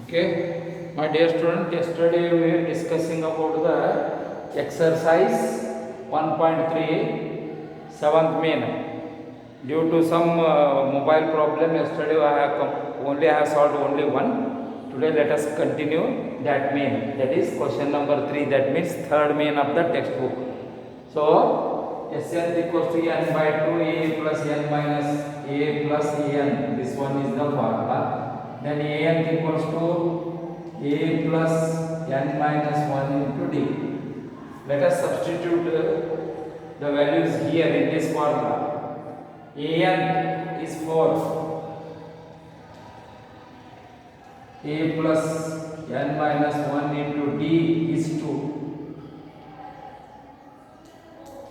Okay, my dear student, yesterday we were discussing about the exercise 1.3 seventh main. Due to some mobile problem, yesterday I have solved only one. Today let us continue that main. That is question number 3. That means third main of the textbook. So Sn equals to n by 2 a plus n minus a plus en. This one is the formula. Then an equals to a plus n minus 1 into d. Let us substitute the values here in this formula. An is 4, a plus n minus 1 into d is 2.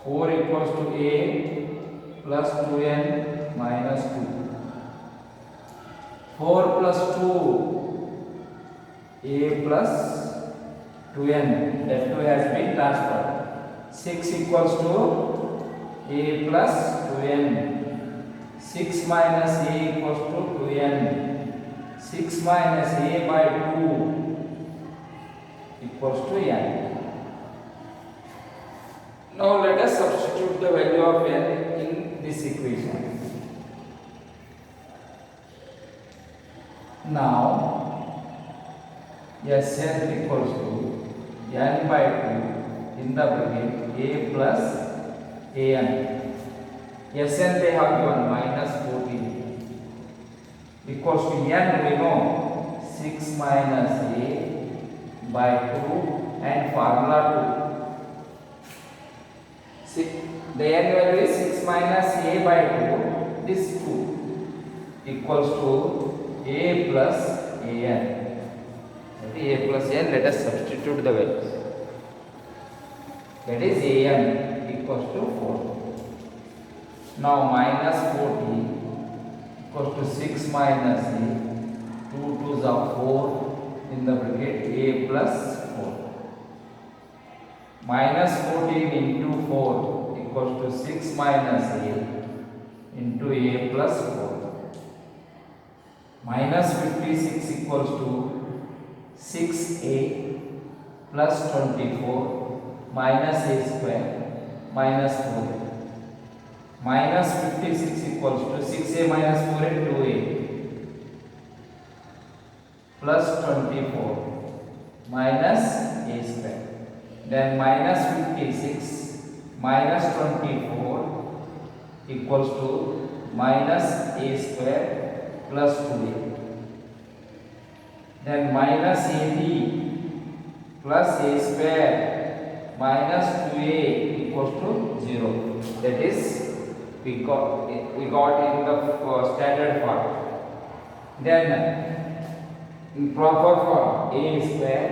4 equals to a plus 2n minus 2. 4 plus 2, a plus 2n, that 2 has been transferred. 6 equals to a plus 2n. 6 minus a equals to 2n. 6 minus a by 2 equals to n. Now let us substitute the value of n in this equation. Now Sn equals to n by 2 in the bracket a plus an. Sn they have given minus 14 equals to n we know 6 minus a by 2 and formula 2. The n value is 6 minus a by 2, this 2 equals to a plus an. A plus n, let us substitute the values. That is an equals to 4. Now minus 40 equals to 6 minus a, 2 2s are 4 in the bracket a plus 4. Minus 14 into 4 equals to 6 minus a into a plus 4. Minus 56 equals to 6a plus 24 minus a square minus 4. Minus 56 equals to 6a minus 4 into a plus 24 minus a square. Then minus 56 minus 24 equals to minus a square plus 2a. Then minus ab plus a square minus 2a equals to 0. That is we got in the standard form. Then in proper form, a square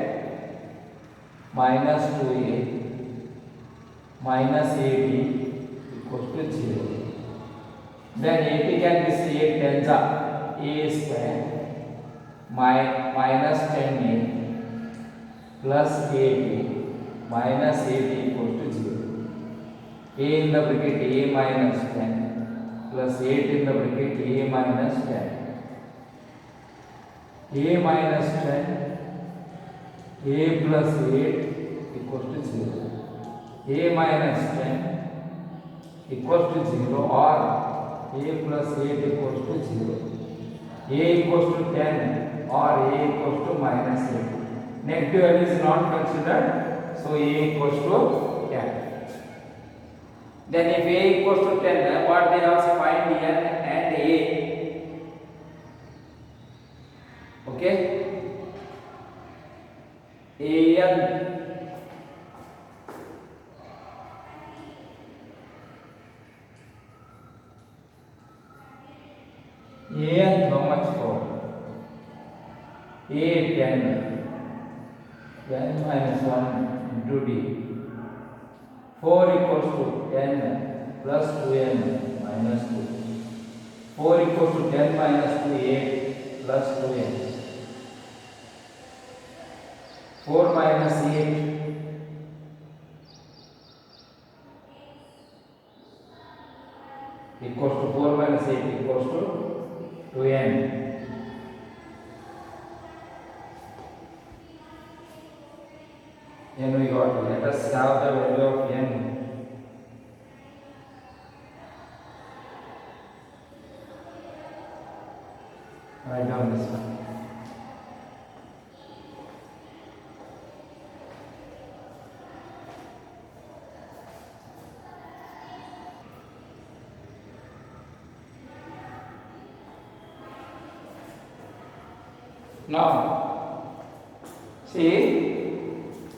minus 2a minus ab equals to 0. Then ab can be said tens a square minus 10a plus ab minus ab equals to 0. A in the bracket a minus 10 plus 8 in the bracket a minus 10. A minus 10 a plus 8 equals to 0. A minus 10 equals to 0 or a plus 8 equals to 0. A equals to 10 or a equals to minus 8. Negative value is not considered, so a equals to 10. Then if a equals to 10, what they have to find n and a. Okay? an an how much for? A 10 minus 1 into d. 4 equals to 10 plus 2n minus 2. 4 equals to 10 minus 2, 8 plus 2n. 4 minus 8 equals to 4 minus 8 equals to 2n. let us have the value of n. Write down this one. Now, see,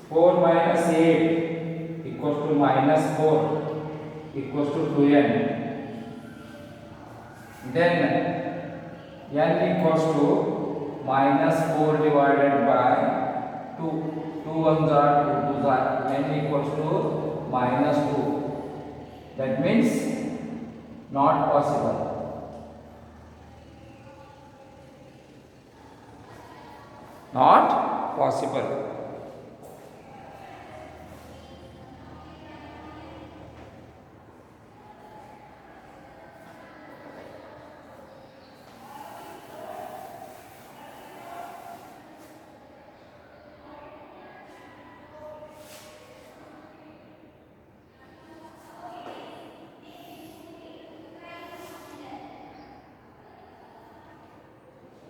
4 minus 8 equals to minus 4 equals to 2n. Then n equals to minus 4 divided by 2. 2 ones are 2 2s are. N equals to minus 2. That means not possible. Not possible.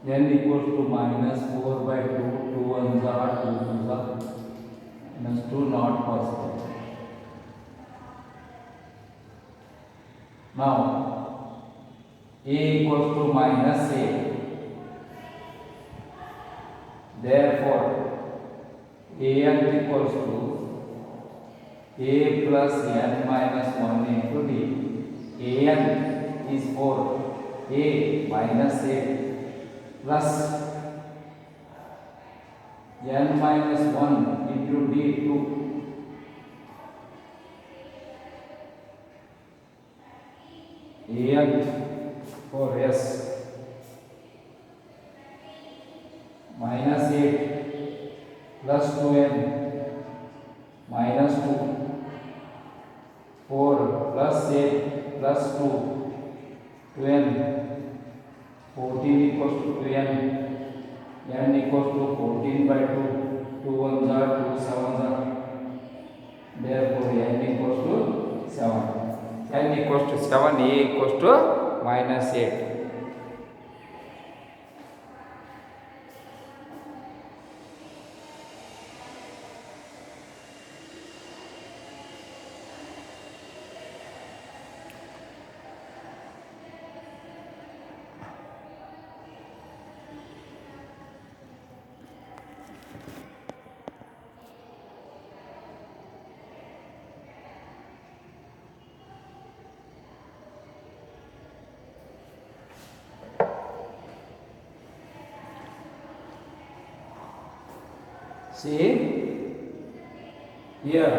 N equals to minus 4 by 2, 2 ones are 2 2s are, minus 2, not possible. Now, a equals to minus a. Therefore, an equals to a plus n minus 1 into d. An is 4, a minus a plus n minus 1 into d 2. An for s minus 8 plus 2n minus 2, 4 plus 8 plus 2, 2n, 14 equals to 2n, n equals to 14 by 2, 2 ones are 2 7s are, therefore n equals to 7. N equals to 7, a equals to minus 8. See, here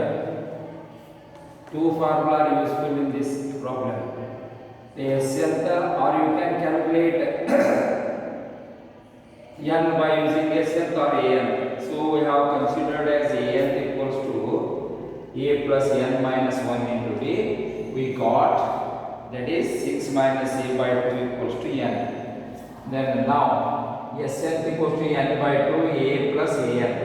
two formula are useful in this problem. The Sth, or you can calculate n by using Sth or an. So we have considered as an equals to a plus n minus 1 into d. We got that is 6 minus a by 2 equals to n. Then now Sth equals to n by 2, a plus an.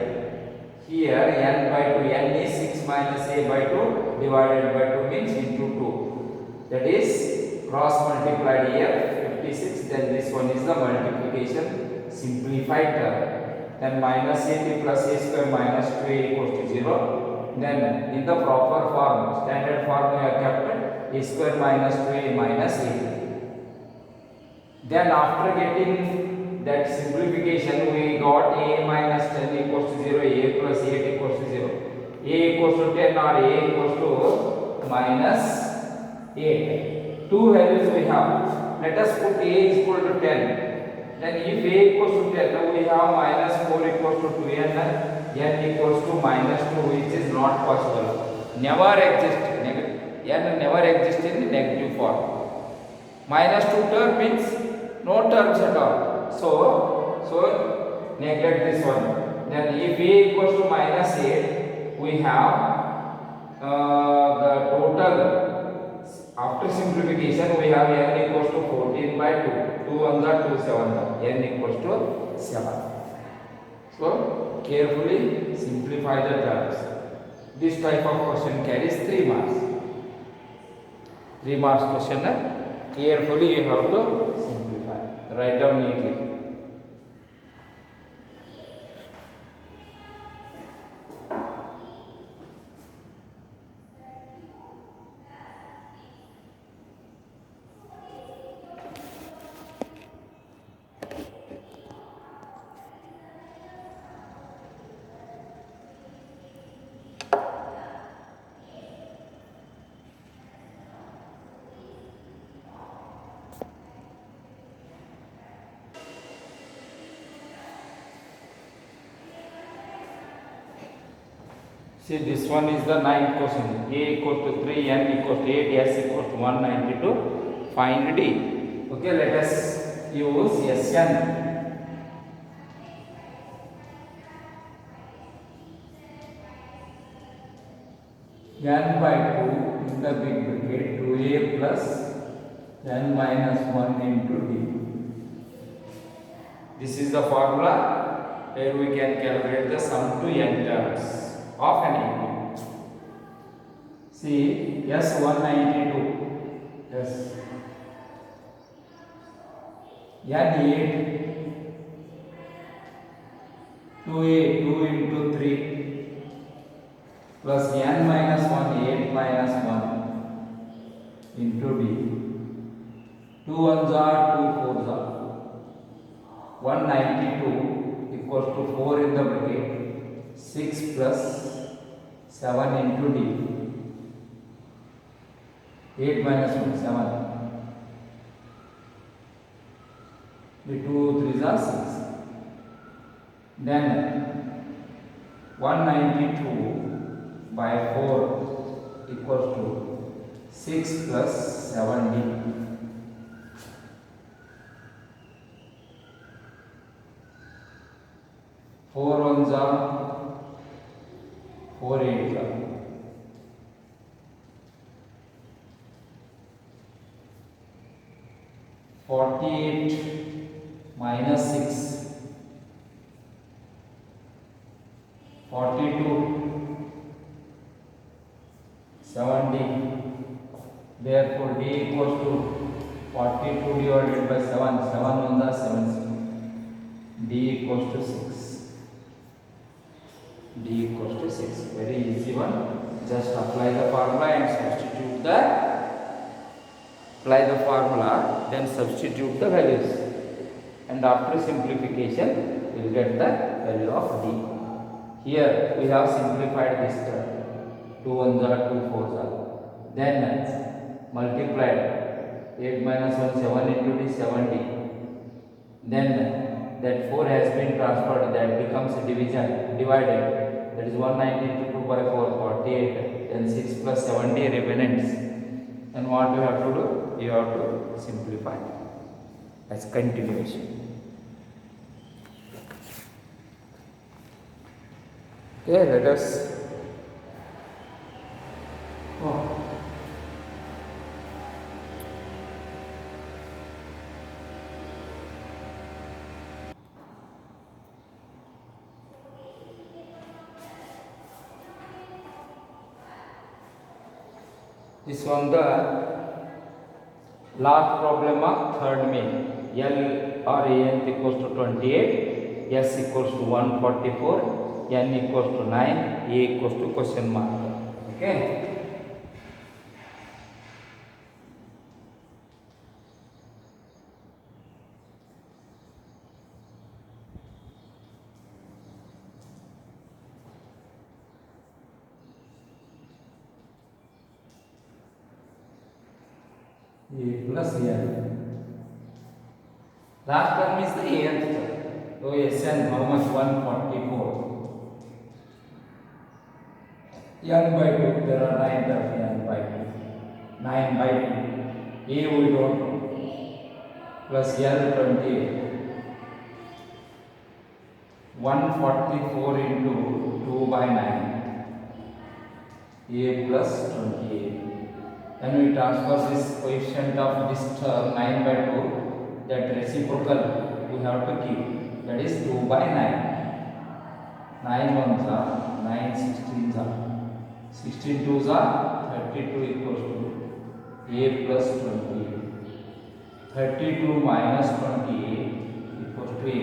Here n by 2, n is 6 minus a by 2 divided by 2 means into 2. That is cross multiplied here 56. Then this one is the multiplication simplified term. Then minus a plus a square minus 2a equals to 0. Then in the proper form, standard form we have kept a square minus 2a minus a. Then after getting that simplification, we got a minus 10 equals to 0, a plus 8 equals to 0, a equals to 10 or a equals to minus 8. Two values we have. Let us put a is equal to 10. Then if a equals to 10, now we have minus 4 equals to 2n, n equals to minus 2, which is not possible. Never exist. N never exists in the negative form. Minus 2 term means no terms at all. So neglect this one. Then if a equals to minus 8, we have the total after simplification we have n equals to 14 by 2. 2 ones are 2 7s are. N equals to 7. So carefully simplify the terms. This type of question carries 3 marks. 3 marks question. Carefully you have to simplify. Write down neatly. See, this one is the 9th question. A equals to 3, n equals to 8, s equals to 192. Find d. Okay, let us use Sn. N by 2 in the big bracket 2a plus n minus 1 into d. This is the formula where we can calculate the sum to n terms of an equation. See, S192, yes, N8, 2a, 2 into 3, plus n minus 1, 8 minus 1 into d. 2 ones are 2 fours are. 192 equals to 4 in the bracket, 6 plus 7 into d. 8 minus 1, 7. The 2 3s are 6. Then 192 by 4 equals to 6 plus 7d. 4 ones are 4 8s are. 48 minus 6, 42, 70. Therefore d equals to 42 divided by 7. 7 ones are 7. D equals to 6. D equals to 6. Very easy one. Just apply the formula and substitute the then substitute the values, and after simplification we will get the value of d. Here we have simplified this term. 2 ones are 2 fours are. Then multiplied 8 minus 1, 7 into d, 7d. Then that 4 has been transferred, that becomes divided. That is 190 into 2 by 4, 48. Then 6 plus 7d remains. And what you have to do? You have to simplify as continuation. Okay, let us this one the last problem of third main. L or an equals to 28, s equals to 144, n equals to 9, a equals to question mark. Okay. A plus n. Last term is the nth term. So Sn how much? 144. N by 2. There are 9 terms. N by 2. 9 by 2. A we don't know. Plus L 28. 144 into 2 by 9. A plus 28. When we transfer this coefficient of this term 9 by 2, that reciprocal we have to keep, that is 2 by 9. 9 ones are 9 16s are 16 twos are 32 equals to a plus 20. 32 minus 28 equals to a,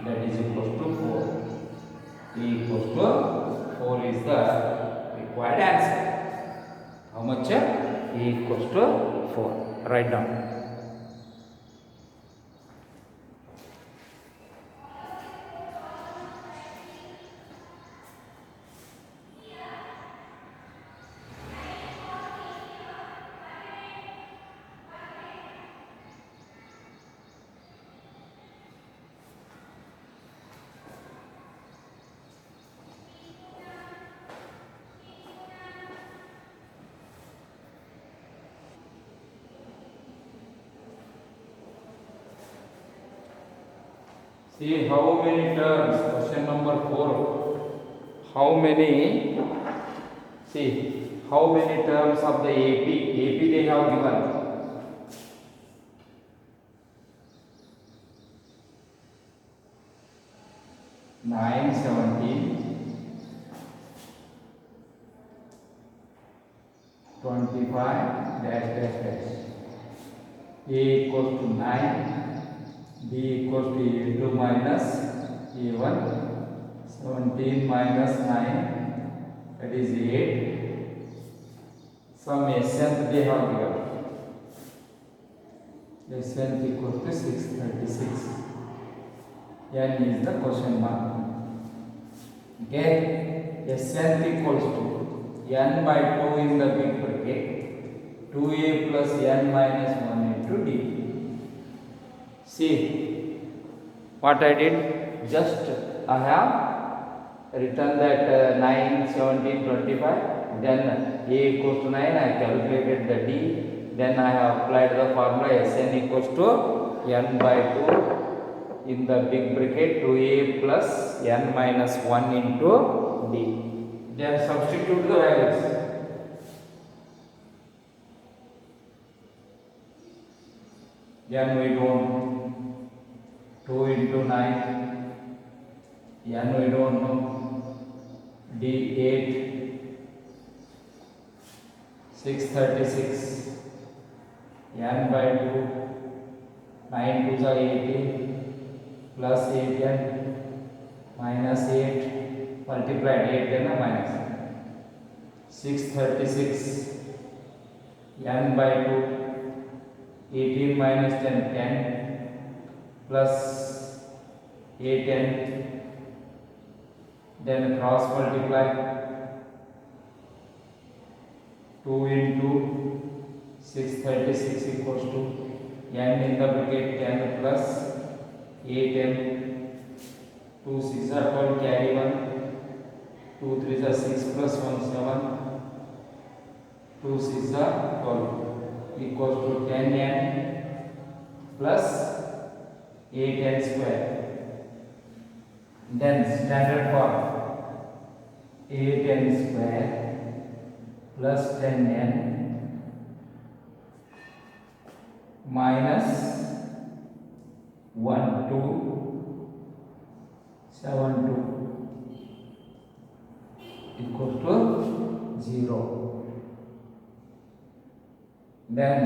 that is equals to 4. A equals to 4 is the required answer. How much? A equals to 4. Write down. See how many terms, question number 4. How many, see, how many terms of the AP? AP they have given. 9, 17, 25, dash, dash, dash. A equals to 9. B equals to A2 minus A1, 17 minus 9, that is 8. Some SNth they have given. SNth equals to 636. N is the question mark. Okay, SNth equals to N by 2 in the big bracket, 2A plus N minus 1 into D. See what I did, just I have written that 9, 17, 25, then A equals to 9, I calculated the D, then I have applied the formula Sn equals to N by 2 in the big bracket, 2A plus N minus 1 into D. Then substitute the values. Then we don't 2 into 9, N we don't know, D 8, 636, N by 2, 9 2s are 18, plus 8N, minus 8, multiplied 8 then a minus, 636, N by 2, 18 minus 10, 10, plus 8n, then cross multiply, 2 into 636 equals to n in the bracket 10 plus 8n, 2 6 are 12, carry 1, 2 3 are 6 plus 1 7, 2 6 are 12 equals to 10n plus 8n square. Then standard form 8n square plus 10n minus 1 2 7 2 equals to 0. Then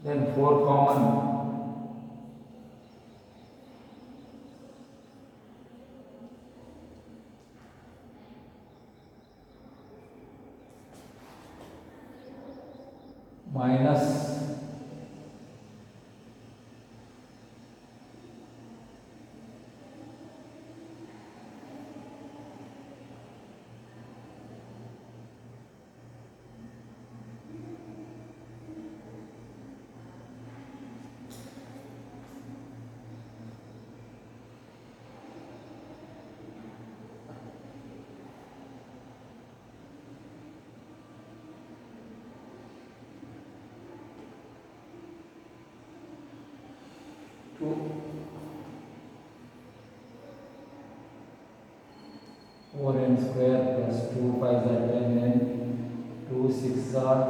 then 4 common, minus two 4n square plus 2 5 are 10n, 2 6 are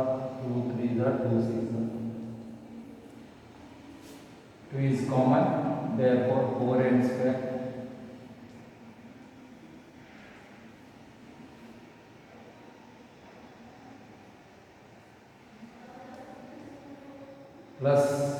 2 3 are 2 6 are. 2 is common, therefore 4n square plus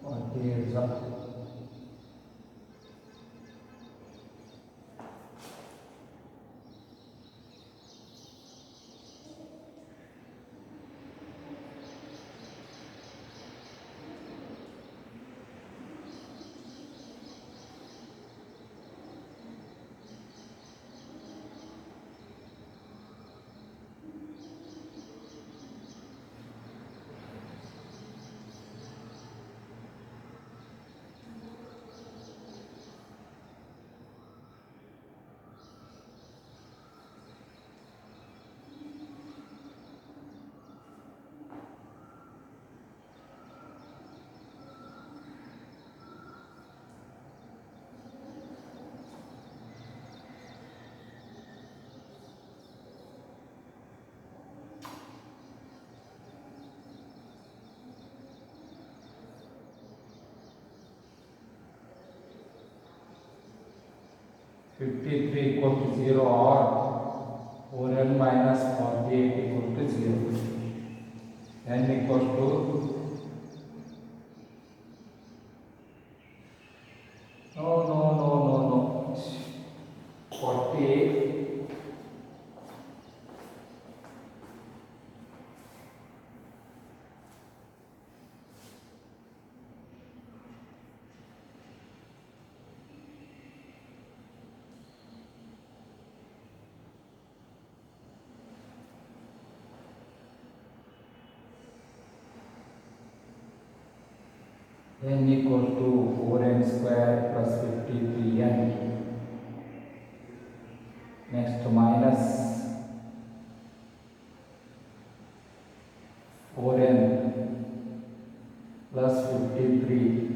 40 is up. 53 equal to 0 or 4n minus 48 equal to 0. n equals to no 48 n equals to 4n square plus 53n. Next minus 4n plus 53,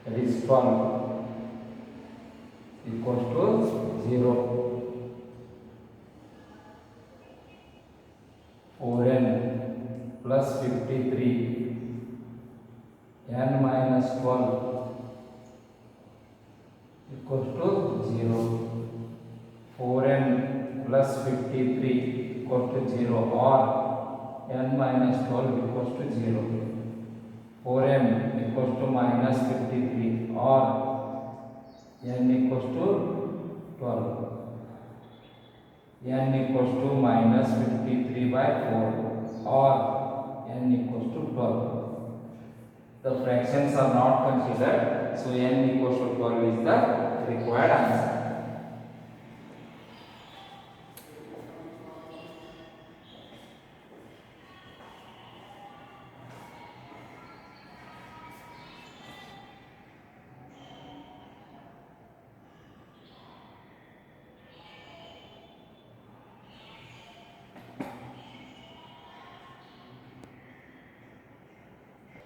that is 12, equals to 0. 4n plus 53, n minus 12 equals to 0. 4n plus 53 equals to 0 or n minus 12 equals to 0. 4n equals to minus 53 or n equals to 12. n equals to minus 53 by 4 or n equals to 12. The fractions are not considered, so n equals to 12 is the required answer.